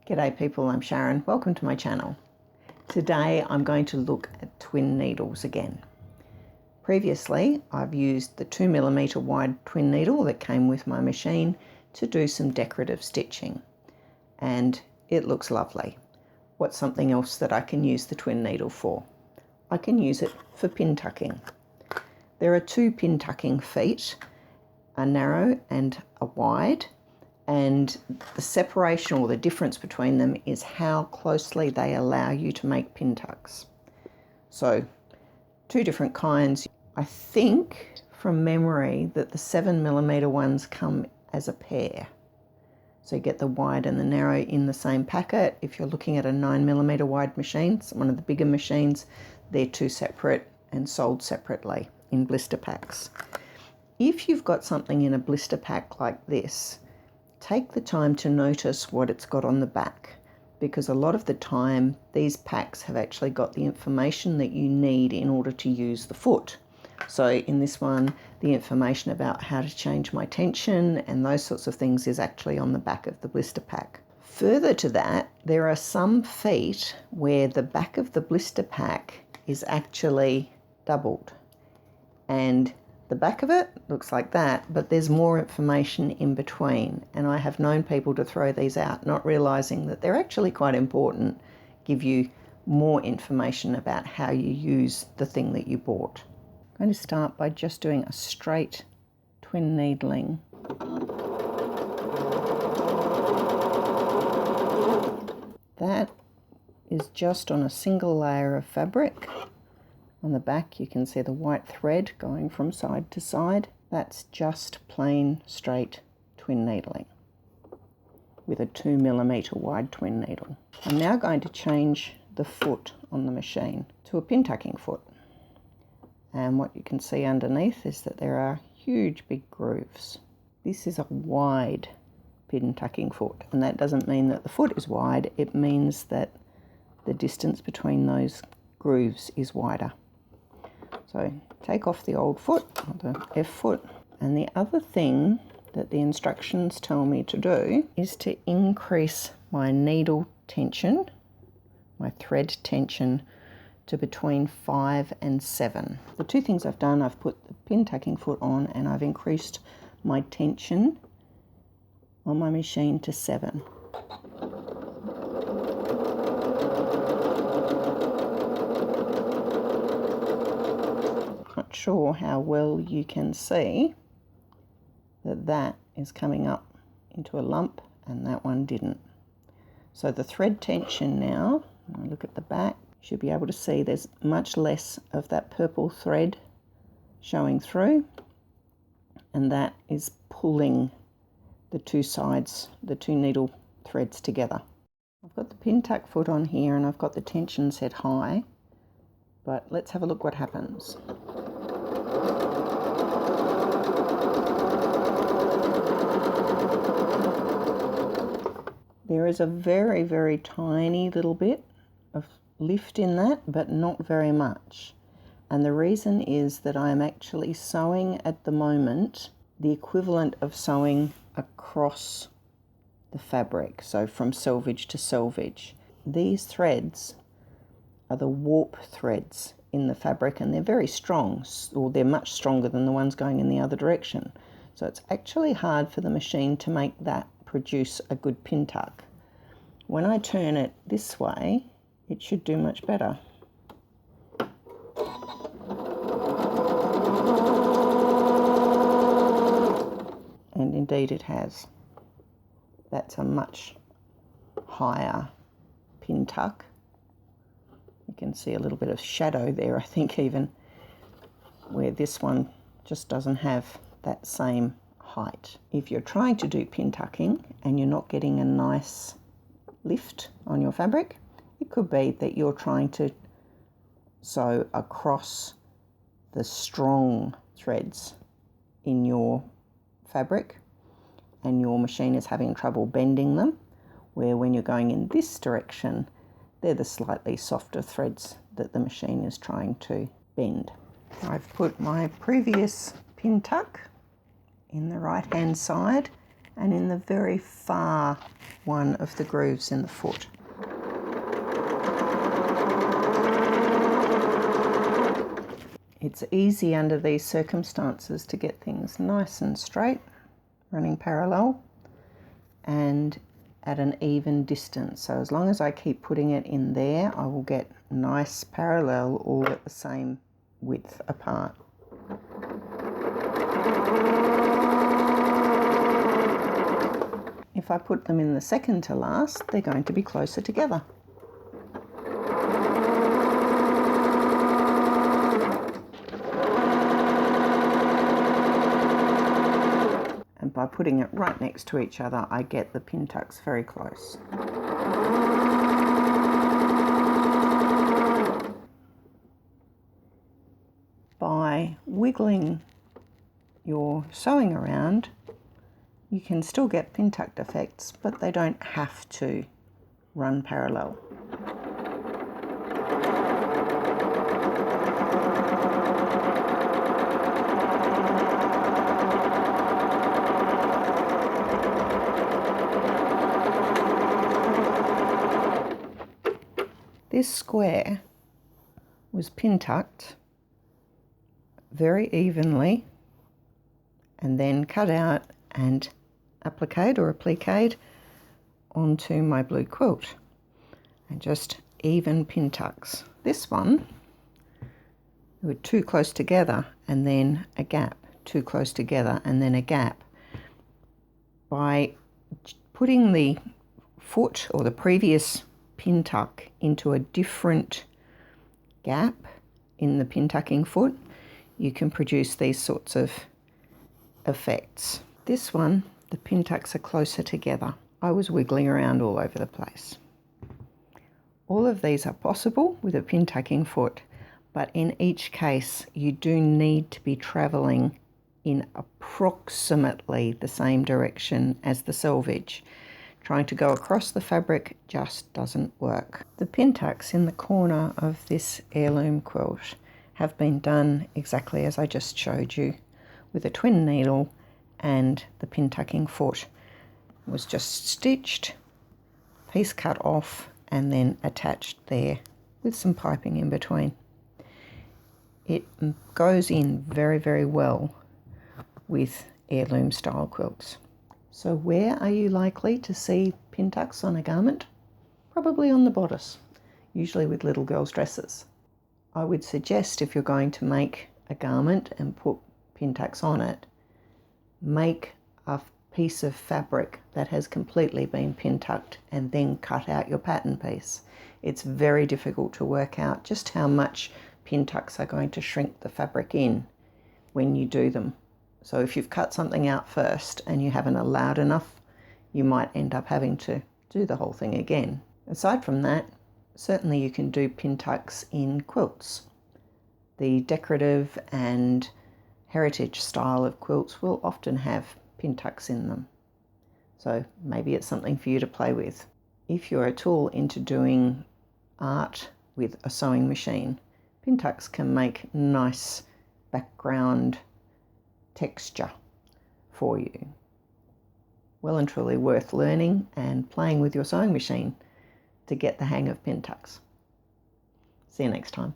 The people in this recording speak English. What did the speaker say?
G'day people, I'm Sharon. Welcome to my channel. Today I'm going to look at twin needles again. Previously I've used the 2mm wide twin needle that came with my machine to do some decorative stitching, and it looks lovely. What's something else that I can use the twin needle for? I can use it for pin tucking. There are two pin tucking feet, a narrow and a wide, and the separation or the difference between them is how closely they allow you to make pin tucks. So two different kinds. I think from memory that the 7mm ones come as a pair. So you get the wide and the narrow in the same packet. If you're looking at a 9mm wide machine, it's one of the bigger machines, they're two separate and sold separately in blister packs. If you've got something in a blister pack like this, take the time to notice what it's got on the back, because a lot of the time these packs have actually got the information that you need in order to use the foot. So in this one, the information about how to change my tension and those sorts of things is actually on the back of the blister pack. Further to that, there are some feet where the back of the blister pack is actually doubled, and the back of it looks like that, but there's more information in between, and I have known people to throw these out not realizing that they're actually quite important, give you more information about how you use the thing that you bought. I'm going to start by just doing a straight twin needling. That is just on a single layer of fabric. On the back you can see the white thread going from side to side. That's just plain straight twin needling with a 2mm wide twin needle. I'm now going to change the foot on the machine to a pin tucking foot. And what you can see underneath is that there are huge big grooves. This is a wide pin tucking foot, and that doesn't mean that the foot is wide, it means that the distance between those grooves is wider. So take off the old foot, or the F foot, and the other thing that the instructions tell me to do is to increase my needle tension, my thread tension, to between 5 and 7. The two things I've done, I've put the pin tucking foot on and I've increased my tension on my machine to 7. Not sure how well you can see that that is coming up into a lump and that one didn't. So the thread tension now, when I look at the back, you should be able to see there's much less of that purple thread showing through, and that is pulling the two sides, the two needle threads together. I've got the pin tuck foot on here and I've got the tension set high, but let's have a look what happens. There is a very, very tiny little bit of lift in that, but not very much. And the reason is that I am actually sewing at the moment the equivalent of sewing across the fabric, so from selvage to selvage. These threads are the warp threads in the fabric, and they're very strong, or they're much stronger than the ones going in the other direction. So it's actually hard for the machine to make that produce a good pin tuck. When I turn it this way, it should do much better. And indeed it has. That's a much higher pin tuck. You can see a little bit of shadow there, I think, even where this one just doesn't have that same height. If you're trying to do pin tucking and you're not getting a nice lift on your fabric, it could be that you're trying to sew across the strong threads in your fabric and your machine is having trouble bending them, where when you're going in this direction, they're the slightly softer threads that the machine is trying to bend. I've put my previous pin tuck in the right hand side and in the very far one of the grooves in the foot. It's easy under these circumstances to get things nice and straight, running parallel and at an even distance. So as long as I keep putting it in there, I will get nice parallel, all at the same width apart. If I put them in the second to last, they're going to be closer together. And by putting it right next to each other, I get the pintucks very close. By wiggling your sewing around, you can still get pintucked effects, but they don't have to run parallel. This square was pintucked very evenly and then cut out and appliqued or appliqued onto my blue quilt, and just even pintucks. This one, they were too close together and then a gap, too close together and then a gap. By putting the foot or the previous pintuck into a different gap in the pintucking foot, you can produce these sorts of effects. This one, the pintucks are closer together. I was wiggling around all over the place. All of these are possible with a pintucking foot, but in each case you do need to be travelling in approximately the same direction as the selvage. Trying to go across the fabric just doesn't work. The pintucks in the corner of this heirloom quilt have been done exactly as I just showed you, with a twin needle and the pintucking foot. It was just stitched, piece cut off and then attached there with some piping in between. It goes in very, very well with heirloom style quilts. So where are you likely to see pintucks on a garment? Probably on the bodice, usually with little girls' dresses. I would suggest, if you're going to make a garment and put pintucks on it, make a piece of fabric that has completely been pintucked and then cut out your pattern piece. It's very difficult to work out just how much pintucks are going to shrink the fabric in when you do them. So if you've cut something out first and you haven't allowed enough, you might end up having to do the whole thing again. Aside from that, certainly you can do pintucks in quilts. The decorative and heritage style of quilts will often have pintucks in them. So maybe it's something for you to play with. If you're at all into doing art with a sewing machine, pintucks can make nice background texture for you. Well and truly worth learning and playing with your sewing machine to get the hang of pintucks. See you next time.